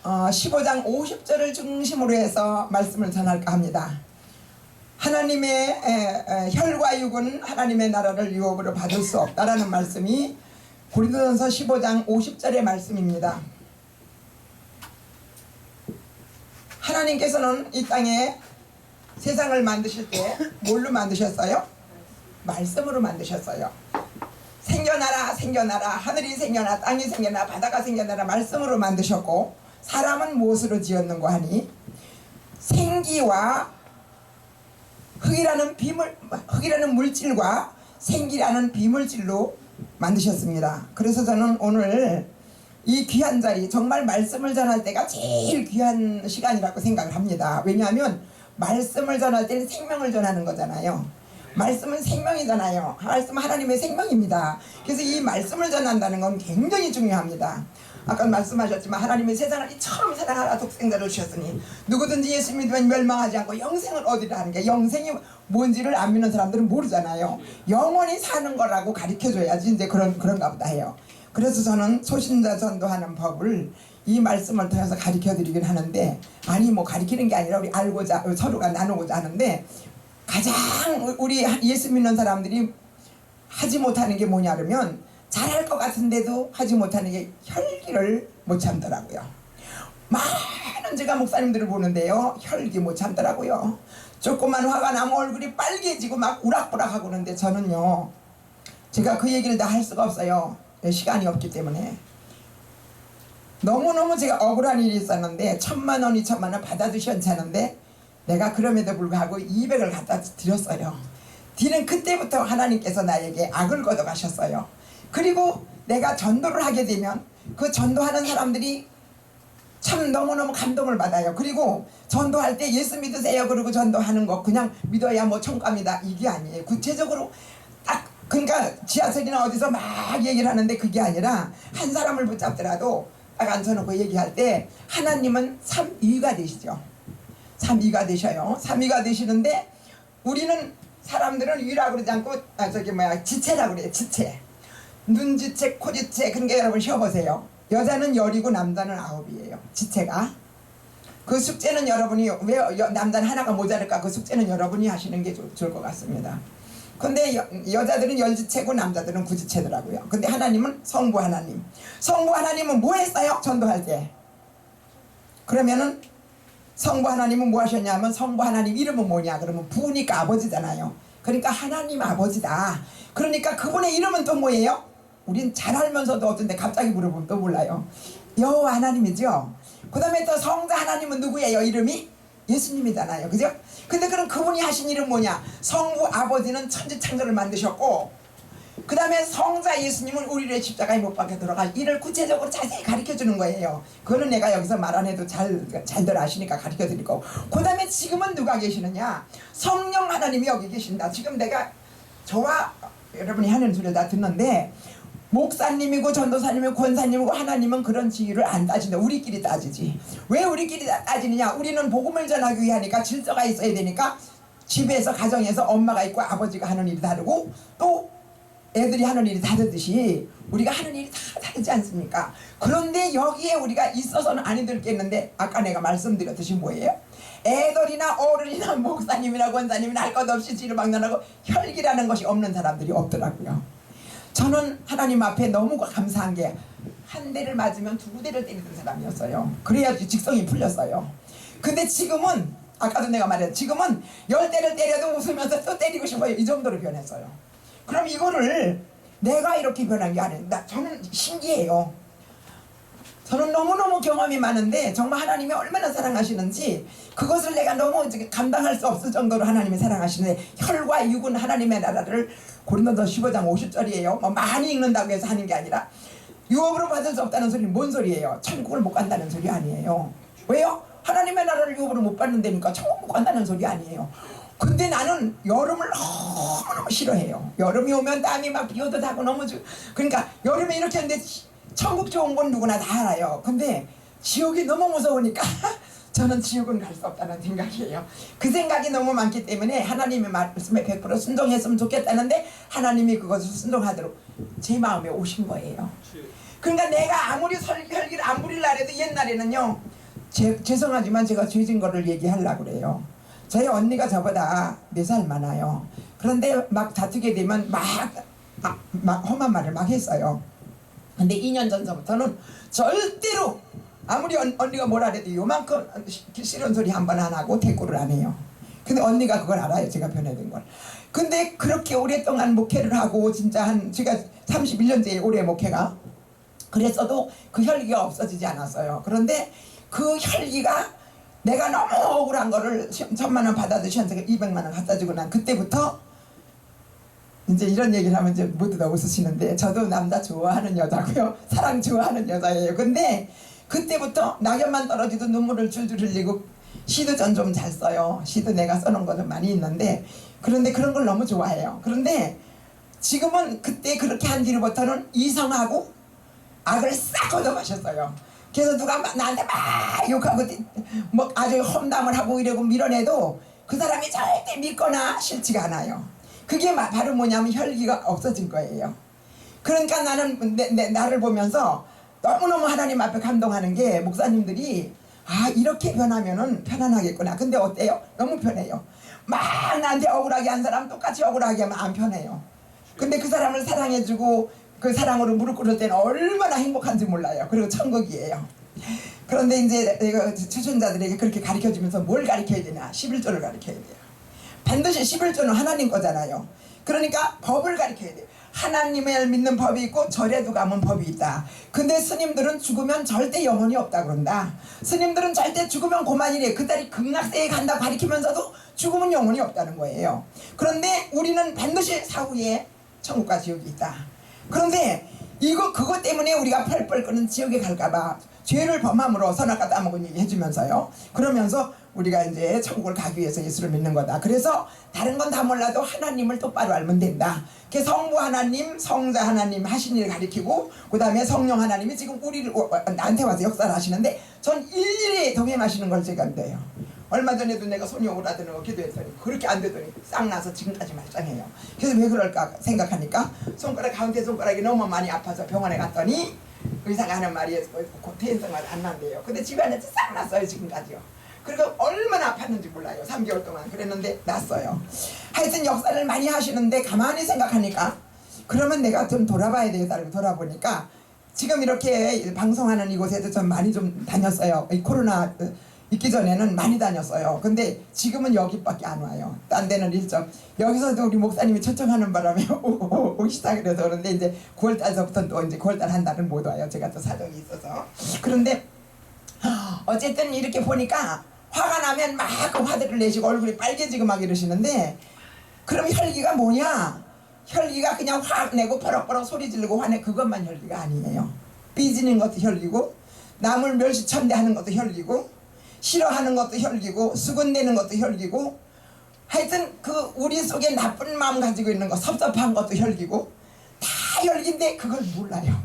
15장 50절을 중심으로 해서 말씀을 전할까 합니다. 하나님의 혈과 육은 하나님의 나라를 유업으로 받을 수 없다라는 말씀이 고린도전서 15장 50절의 말씀입니다. 하나님께서는 이 땅에 세상을 만드실 때 뭘로 만드셨어요? 말씀으로 만드셨어요. 생겨나라 생겨나라, 하늘이 생겨나 땅이 생겨나 바다가 생겨나라 말씀으로 만드셨고, 사람은 무엇으로 지었는고 하니 생기와 흙이라는 물질과 생기라는 비물질로 만드셨습니다. 그래서 저는 오늘 이 귀한 자리, 정말 말씀을 전할 때가 제일 귀한 시간이라고 생각을 합니다. 왜냐하면 말씀을 전할 때는 생명을 전하는 거잖아요. 말씀은 생명이잖아요. 말씀은 하나님의 생명입니다. 그래서 이 말씀을 전한다는 건 굉장히 중요합니다. 아까 말씀하셨지만 하나님의 세상을 이처럼 사랑하라 독생자를 주셨으니 누구든지 예수 믿으면 멸망하지 않고 영생을 얻으라 하는 게, 영생이 뭔지를 안 믿는 사람들은 모르잖아요. 영원히 사는 거라고 가르쳐줘야지 이제 그런가 보다 해요. 그래서 저는 소신자 전도하는 법을 이 말씀을 통해서 가르쳐 드리긴 하는데, 아니 뭐 가르치는 게 아니라 우리 알고자 서로가 나누고자 하는데, 가장 우리 예수 믿는 사람들이 하지 못하는 게 뭐냐 그러면, 잘할 것 같은데도 하지 못하는 게 혈기를 못 참더라고요. 많은 제가 목사님들을 보는데요, 혈기 못 참더라고요. 조그만 화가 나면 얼굴이 빨개지고 막 우락부락하고 그러는데, 저는요 제가 그 얘기를 다 할 수가 없어요. 시간이 없기 때문에. 너무너무 제가 억울한 일이 있었는데 1,000,000원 2,000,000원 받아도 괜찮은데 내가 그럼에도 불구하고 200을 갖다 드렸어요. 뒤는 그때부터 하나님께서 나에게 악을 걷어 가셨어요. 그리고 내가 전도를 하게 되면 그 전도하는 사람들이 참 너무너무 감동을 받아요. 그리고 전도할 때 예수 믿으세요 그러고 전도하는 거 그냥 믿어야 뭐 천국갑니다 이게 아니에요. 구체적으로 딱, 그러니까 지하철이나 어디서 막 얘기를 하는데 그게 아니라 한 사람을 붙잡더라도 딱 앉혀놓고 얘기할 때 하나님은 삼위가 되시죠. 삼위가 되셔요. 삼위가 되시는데 우리는 사람들은 위라고 그러지 않고 지체라고 그래요. 지체. 눈지체, 코지체. 그러니까 여러분 쉬어보세요. 여자는 10이고 남자는 9이에요. 지체가. 그 숙제는 여러분이 왜 남자는 하나가 모자랄까, 그 숙제는 여러분이 하시는 게 좋을 것 같습니다. 근데 여자들은 10지체고 남자들은 9지체더라고요. 근데 하나님은 성부 하나님. 성부 하나님은 뭐 했어요? 전도할 때. 그러면은 성부 하나님은 뭐 하셨냐면, 성부 하나님 이름은 뭐냐 그러면 부니까 아버지잖아요. 그러니까 하나님 아버지다. 그러니까 그분의 이름은 또 뭐예요? 우린 잘 알면서도 어떤데 갑자기 물어보면 또 몰라요. 여호와 하나님이죠. 그 다음에 또 성자 하나님은 누구예요? 이름이 예수님이잖아요. 그죠? 근데 그럼 그분이 하신 일은 뭐냐? 성부 아버지는 천지창조를 만드셨고, 그 다음에 성자 예수님은 우리를 십자가에 못 박혀 들어갈 일을 구체적으로 자세히 가르쳐 주는 거예요. 그거는 내가 여기서 말 안 해도 잘들 아시니까 가르쳐 드릴 거고. 그 다음에 지금은 누가 계시느냐? 성령 하나님이 여기 계신다. 지금 내가 저와 여러분이 하는 소리를 다 듣는데, 목사님이고 전도사님이고 권사님이고 하나님은 그런 지위를 안 따진다. 우리끼리 따지지. 왜 우리끼리 따지느냐? 우리는 복음을 전하기 위하니까 질서가 있어야 되니까 집에서 가정에서 엄마가 있고 아버지가 하는 일이 다르고 또 애들이 하는 일이 다르듯이 우리가 하는 일이 다 다르지 않습니까? 그런데 여기에 우리가 있어서는 안 들겠는데, 아까 내가 말씀드렸듯이 뭐예요? 애들이나 어른이나 목사님이나 권사님이나 할 것 없이 뒤를 막론하고 혈기라는 것이 없는 사람들이 없더라고요. 저는 하나님 앞에 너무 감사한 게, 한 대를 맞으면 2대를 때리던 사람이었어요. 그래야지 직성이 풀렸어요. 근데 지금은, 아까도 내가 말했죠, 지금은 10대를 때려도 웃으면서 또 때리고 싶어요. 이 정도로 변했어요. 그럼 이거를 내가 이렇게 변한 게 아닌데, 저는 신기해요. 저는 너무너무 경험이 많은데 정말 하나님이 얼마나 사랑하시는지 그것을 내가 너무 감당할 수 없을 정도로 하나님이 사랑하시는데, 혈과 육은 하나님의 나라를, 고린도전서 15장 50절이에요. 뭐 많이 읽는다고 해서 하는 게 아니라, 유업으로 받을 수 없다는 소리는 뭔 소리예요? 천국을 못 간다는 소리 아니에요. 왜요? 하나님의 나라를 유업으로 못 받는다니까 천국 못 간다는 소리 아니에요. 근데 나는 여름을 너무너무 싫어해요. 여름이 오면 땀이 막 비오듯 하고 너무 그러니까 여름에 이렇게 하는데 천국 좋은 건 누구나 다 알아요. 근데 지옥이 너무 무서우니까 저는 지옥은 갈 수 없다는 생각이에요. 그 생각이 너무 많기 때문에 하나님의 말씀에 100% 순종했으면 좋겠다는데, 하나님이 그것을 순종하도록 제 마음에 오신 거예요. 그러니까 내가 아무리 혈기를 안 부리려 해도 옛날에는요, 죄송하지만 제가 죄진 거를 얘기하려고 그래요. 저희 언니가 저보다 4살 많아요. 그런데 막 다투게 되면 막 험한 말을 막 했어요. 근데 2년 전서부터는 절대로 아무리 언니가 뭐라 해도 요만큼 싫은 소리 한 번 안 하고 대꾸를 안 해요. 근데 언니가 그걸 알아요. 제가 변해된 걸. 근데 그렇게 오랫동안 목회를 하고 진짜 제가 31년째 올해 목회가 그랬어도 그 혈기가 없어지지 않았어요. 그런데 그 혈기가 내가 너무 억울한 거를 1000만 원 받아주셨는데 200만 원 갖다 주고 난 그때부터 이제 이런 얘기를 하면 이제 모두 다 웃으시는데 저도 남자 좋아하는 여자고요. 사랑 좋아하는 여자예요. 근데 그때부터 낙엽만 떨어지도 눈물을 줄줄 흘리고 시도 전 좀 잘 써요. 시도 내가 써놓은 거 좀 많이 있는데 그런데 그런 걸 너무 좋아해요. 그런데 지금은 그때 그렇게 한 뒤로부터는 이성하고 악을 싹 걷어가셨어요. 그래서 누가 나한테 막 욕하고 뭐 아주 험담을 하고 이러고 밀어내도 그 사람이 절대 믿거나 싫지가 않아요. 그게 바로 뭐냐면 혈기가 없어진 거예요. 그러니까 나는 나를 보면서 너무너무 하나님 앞에 감동하는 게 목사님들이 이렇게 변하면은 편안하겠구나. 근데 어때요? 너무 편해요. 막 나한테 억울하게 한 사람 똑같이 억울하게 하면 안 편해요. 근데 그 사람을 사랑해주고 그 사랑으로 무릎 꿇을 때는 얼마나 행복한지 몰라요. 그리고 천국이에요. 그런데 이제 내가 추천자들에게 그렇게 가르쳐주면서 뭘 가르쳐야 되냐? 11조를 가르쳐야 돼요. 반드시 11조는 하나님 거잖아요. 그러니까 법을 가르쳐야 돼요. 하나님을 믿는 법이 있고 절에도 가면 법이 있다. 근데 스님들은 죽으면 절대 영혼이 없다 그런다. 스님들은 절대 죽으면 고만이래. 그딸이 극락세에 간다 가르치면서도 죽으면 영혼이 없다는 거예요. 그런데 우리는 반드시 사후에 천국과 지옥이 있다. 그런데 그것 때문에 우리가 펄펄 끓는 지옥에 갈까봐 죄를 범함으로 선악과 따먹은 얘기 해주면서요. 그러면서 우리가 이제 천국을 가기 위해서 예수를 믿는 거다. 그래서 다른 건 다 몰라도 하나님을 똑바로 알면 된다. 그 성부 하나님, 성자 하나님 하신 일을 가리키고 그 다음에 성령 하나님이 지금 나한테 와서 역사를 하시는데 전 일일이 동행하시는 걸 제가 믿어요. 얼마 전에도 내가 손이 오라드는 거 기도했더니 그렇게 안 되더니 싹 나서 지금까지 말짱해요. 그래서 왜 그럴까 생각하니까 가운데 손가락이 너무 많이 아파서 병원에 갔더니 의사가 하는 말이 고태인성만 안 난대요. 근데 집안에서 싹 났어요 지금까지요. 그리고 얼마나 아팠는지 몰라요. 3개월 동안 그랬는데 났어요. 하여튼 역사를 많이 하시는데 가만히 생각하니까 그러면 내가 좀 돌아봐야 되겠다고 돌아보니까 지금 이렇게 방송하는 이곳에도 좀 많이 좀 다녔어요. 이 코로나 있기 전에는 많이 다녔어요. 근데 지금은 여기밖에 안 와요. 딴 데는 일정. 여기서도 우리 목사님이 초청하는 바람에 오시다 그래서 그런데 이제 9월달서부터 또 이제 9월달 한 달은 못 와요. 제가 또 사정이 있어서. 그런데 어쨌든 이렇게 보니까 화가 나면 막 화들을 내시고 얼굴이 빨개지고 막 이러시는데 그럼 혈기가 뭐냐? 혈기가 그냥 확 내고 버럭버럭 소리 지르고 화내 그것만 혈기가 아니에요. 삐지는 것도 혈기고 남을 멸시천대하는 것도 혈기고 싫어하는 것도 혈기고 수군대는 것도 혈기고 하여튼 우리 속에 나쁜 마음 가지고 있는 거 섭섭한 것도 혈기고 다 혈기인데 그걸 몰라요.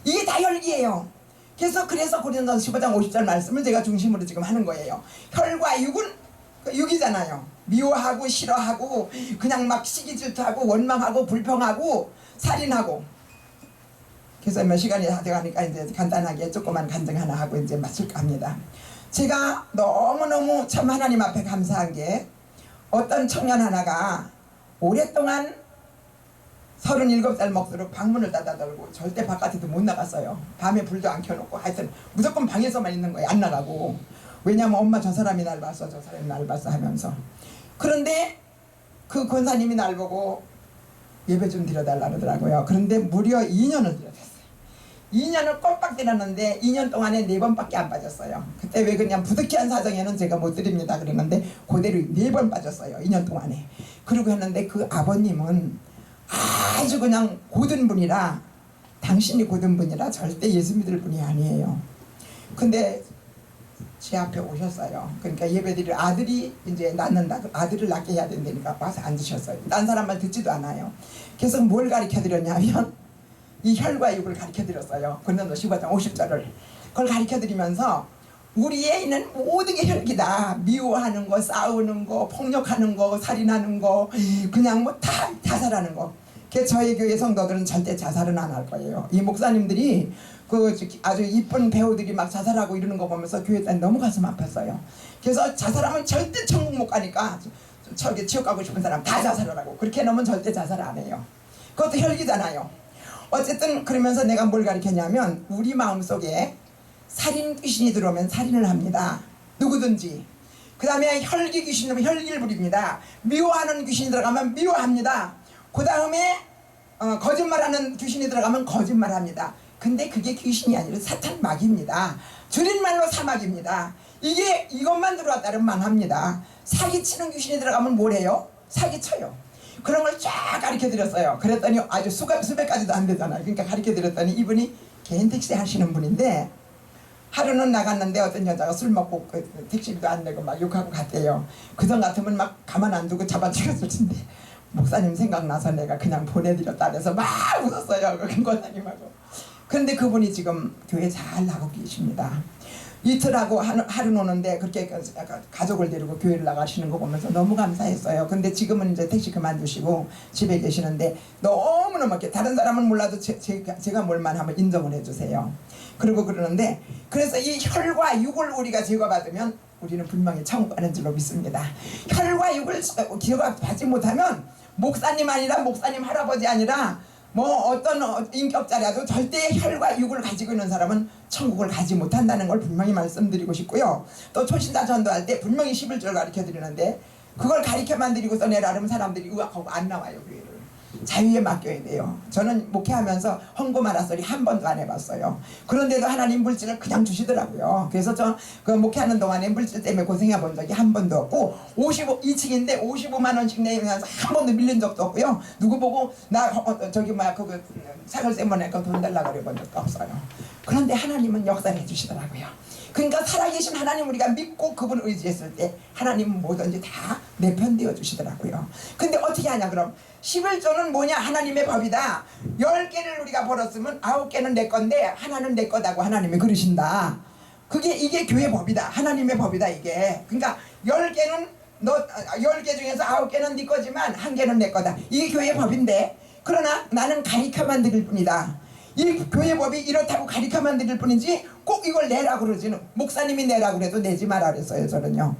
이게 다 혈기예요. 그래서 고린도전서 15장 50절 말씀을 제가 중심으로 지금 하는 거예요. 혈과 육은 육이잖아요. 미워하고 싫어하고 그냥 막 시기 질투하고 원망하고 불평하고 살인하고. 그래서 몇 시간이 다 돼가니까 이제 간단하게 조그만 간증 하나 하고 이제 마칠까 합니다. 제가 너무너무 참 하나님 앞에 감사한 게 어떤 청년 하나가 오랫동안 37살 먹도록 방문을 닫아달고 절대 바깥에도 못 나갔어요. 밤에 불도 안 켜놓고 하여튼 무조건 방에서만 있는 거예요. 안 나가고. 왜냐면 엄마 저 사람이 날 봤어 저 사람이 날 봤어 하면서. 그런데 그 권사님이 날 보고 예배 좀 드려달라 그러더라고요. 그런데 무려 2년을 드렸어요. 2년을 꼴깍 때렸는데 2년 동안에 4번밖에 안 빠졌어요. 그때 왜 그냥 부득이한 사정에는 제가 못 드립니다 그랬는데 그대로 4번 빠졌어요. 2년 동안에. 그러고 했는데 그 아버님은 아주 그냥 고든 분이라 당신이 고든 분이라 절대 예수 믿을 분이 아니에요. 근데 제 앞에 오셨어요. 그러니까 예배드릴 아들이 이제 낳는다. 아들을 낳게 해야 된다니까 와서 앉으셨어요. 딴 사람 말 듣지도 않아요. 그래서 뭘 가르쳐 드렸냐면 이 혈과 육을 가르쳐 드렸어요. 고린도서 15장 50절을. 그걸 가르쳐 드리면서 우리에 있는 모든 게 혈기다. 미워하는 거, 싸우는 거, 폭력하는 거, 살인하는 거, 그냥 뭐 다 자살하는 거. 그래서 저희 교회 성도들은 절대 자살은 안 할 거예요. 이 목사님들이 그 아주 이쁜 배우들이 막 자살하고 이러는 거 보면서 교회 다니 너무 가슴 아팠어요. 그래서 자살하면 절대 천국 못 가니까 저기 지옥 가고 싶은 사람 다 자살하라고. 그렇게 놓으면 절대 자살 안 해요. 그것도 혈기잖아요. 어쨌든 그러면서 내가 뭘 가르쳤냐면 우리 마음속에 살인 귀신이 들어오면 살인을 합니다. 누구든지. 그 다음에 혈기 귀신이 들어오면 혈기를 부립니다. 미워하는 귀신이 들어가면 미워합니다. 그 다음에 거짓말하는 귀신이 들어가면 거짓말합니다. 근데 그게 귀신이 아니라 사탄 마귀입니다. 줄임말로 사마귀입니다. 이것만 들어왔다면 망합니다. 사기치는 귀신이 들어가면 뭘 해요? 사기쳐요. 그런 걸 쫙 가르쳐 드렸어요. 그랬더니 아주 수백 가지도 안 되잖아요. 그러니까 가르쳐 드렸더니 이분이 개인 택시 하시는 분인데 하루는 나갔는데 어떤 여자가 술 먹고 택시비도 안 내고 막 욕하고 갔대요. 그전 같으면 막 가만 안 두고 잡아주겠을 텐데 목사님 생각나서 내가 그냥 보내드렸다 그래서 막 웃었어요. 그 권사님하고. 그런데 그분이 지금 교회 잘 나가고 계십니다. 이틀하고 하루 노는데 그렇게 가족을 데리고 교회를 나가시는 거 보면서 너무 감사했어요. 근데 지금은 이제 택시 그만두시고 집에 계시는데 너무너무 이렇게 다른 사람은 몰라도 제가 뭘만 하면 인정을 해주세요. 그리고 그러는데 그래서 이 혈과 육을 우리가 제거받으면 우리는 분명히 천국 가는 줄로 믿습니다. 혈과 육을 제거받지 못하면 목사님 아니라 목사님 할아버지 아니라 뭐 어떤 인격자라도 절대 혈과 육을 가지고 있는 사람은 천국을 가지 못한다는 걸 분명히 말씀드리고 싶고요. 또 초신자 전도할 때 분명히 11절 가르쳐 드리는데 그걸 가르쳐만 드리고서 내라 그러면 사람들이 의학하고 안 나와요. 교회를 자유에 맡겨야 돼요. 저는 목회하면서 헌금 알아소리 한 번도 안 해봤어요. 그런데도 하나님 물질을 그냥 주시더라고요. 그래서 저 그 목회하는 동안에 물질 때문에 고생해 본 적이 한 번도 없고 2층인데 55만 원씩 내면서 한 번도 밀린 적도 없고요. 누구 보고 나 저기 뭐야 그거 사글세 모내니까 돈 달라고 그래 본 적도 없어요. 그런데 하나님은 역사를 해주시더라고요. 그러니까 살아계신 하나님 우리가 믿고 그분 의지했을 때 하나님은 뭐든지 다 내 편 되어 주시더라고요. 근데 어떻게 하냐 그럼 11조는 뭐냐 하나님의 법이다. 10개를 우리가 벌었으면 9개는 내 건데 하나는 내 거다고 하나님이 그러신다. 이게 교회 법이다. 하나님의 법이다 이게. 그러니까 10개는 10개 중에서 9개는 네 거지만 1개는 내 거다. 이게 교회 법인데 그러나 나는 가르쳐만 드릴 뿐이다. 이 교회 법이 이렇다고 가르쳐만 드릴 뿐이지 꼭 이걸 내라고 그러지는 목사님이 내라고 그래도 내지 마라 그랬어요. 저는요.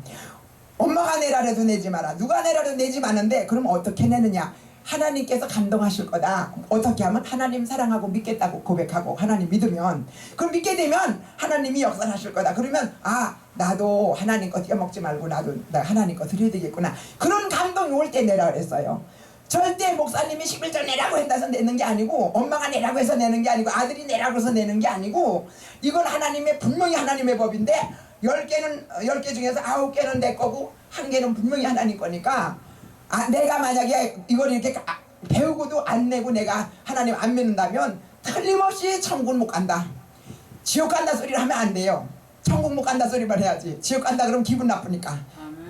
엄마가 내라 그래도 내지 마라. 누가 내라 그래도 내지 마는데 그럼 어떻게 내느냐. 하나님께서 감동하실 거다. 어떻게 하면 하나님 사랑하고 믿겠다고 고백하고 하나님 믿으면 그럼 믿게 되면 하나님이 역사를 하실 거다. 그러면 나도 하나님 거 떼어먹지 말고 나도 하나님 거 드려야 되겠구나. 그런 감동이 올 때 내라 그랬어요. 절대 목사님이 11절 내라고 해서 내는 게 아니고 엄마가 내라고 해서 내는 게 아니고 아들이 내라고 해서 내는 게 아니고 이건 분명히 하나님의 법인데 10개 중에서 9개는 내 거고 1개는 분명히 하나님 거니까 내가 만약에 이걸 이렇게 배우고도 안 내고 내가 하나님 안 믿는다면 틀림없이 천국 못 간다. 지옥 간다 소리를 하면 안 돼요. 천국 못 간다 소리만 해야지. 지옥 간다 그러면 기분 나쁘니까.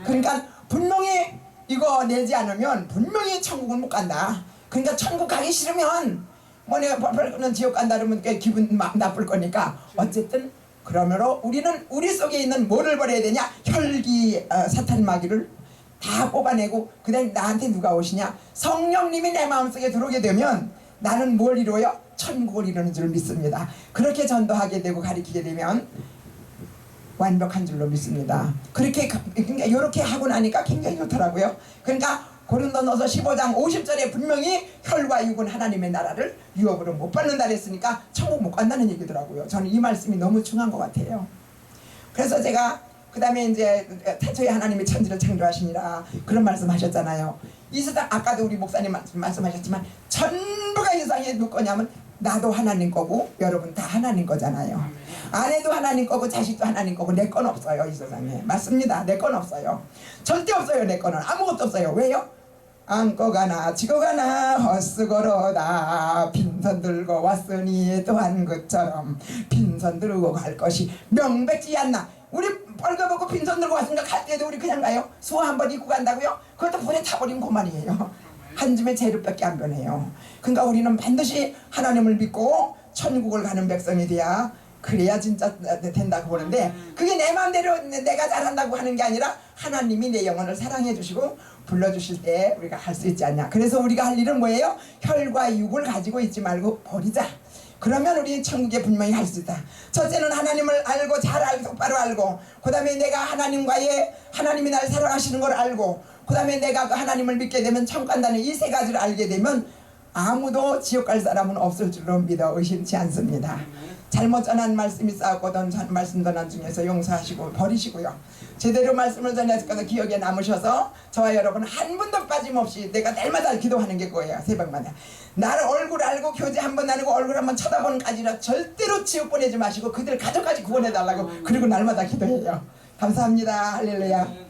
그러니까 분명히 이거 내지 않으면 분명히 천국은 못 간다. 그러니까 천국 가기 싫으면 뭐 내가 벌벌 지옥 간다 그러면 기분 나쁠 거니까 어쨌든 그러므로 우리는 우리 속에 있는 뭐를 버려야 되냐. 혈기 사탄 마귀를 다 뽑아내고 그 다음에 나한테 누가 오시냐. 성령님이 내 마음속에 들어오게 되면 나는 뭘 이루어요? 천국을 이루는 줄 믿습니다. 그렇게 전도하게 되고 가르치게 되면 완벽한 줄로 믿습니다. 그러니까 이렇게 하고 나니까 굉장히 좋더라고요. 그러니까 고린도전서 15장 50절에 분명히 혈과 육은 하나님의 나라를 유업으로 못 받는다 그랬으니까 천국 못 간다는 얘기더라고요. 저는 이 말씀이 너무 중요한 것 같아요. 그래서 제가 그 다음에 이제 태초에 하나님이 천지를 창조하시니라 그런 말씀 하셨잖아요. 이 세상 아까도 우리 목사님 말씀하셨지만 전부가 이 세상에 누구 거냐면 나도 하나님 거고 여러분 다 하나님 거잖아요. 아내도 하나님 거고 자식도 하나님 거고 내 건 없어요. 이 세상에. 맞습니다. 내 건 없어요. 절대 없어요. 내 거는 아무것도 없어요. 왜요? 안고 가나 지고 가나 헛수고로다. 빈손 들고 왔으니 또한 것처럼 빈손 들고 갈 것이 명백지 않나. 우리 벌거벗고 빈손 들고 왔으니까 갈 때도 우리 그냥 가요? 수호 한번 입고 간다고요? 그것도 불에 타버리면 그만이에요. 한 줌의 재료밖에 안 변해요. 그러니까 우리는 반드시 하나님을 믿고 천국을 가는 백성이 돼야 그래야 진짜 된다고 보는데 그게 내 마음대로 내가 잘한다고 하는 게 아니라 하나님이 내 영혼을 사랑해 주시고 불러주실 때 우리가 할 수 있지 않냐. 그래서 우리가 할 일은 뭐예요? 혈과 육을 가지고 있지 말고 버리자. 그러면 우리 천국에 분명히 갈 수 있다. 첫째는 하나님을 알고 잘 알고 똑바로 알고, 그 다음에 내가 하나님이 날 사랑하시는 걸 알고, 그 다음에 내가 그 하나님을 믿게 되면 천국 간다는 이 세 가지를 알게 되면 아무도 지옥 갈 사람은 없을 줄로 믿어 의심치 않습니다. 잘못 전한 말씀이 쌓았거든 말씀 전한 중에서 용서하시고 버리시고요. 제대로 말씀을 전해서 기억에 남으셔서 저와 여러분 한 분도 빠짐없이 내가 날마다 기도하는 게 그거예요. 새벽마다 나를 얼굴 알고 교제 한번 나누고 얼굴 한번 쳐다보는 까지라 절대로 지옥 보내지 마시고 그들 가족까지 구원해달라고 그리고 날마다 기도해요. 감사합니다. 할렐루야.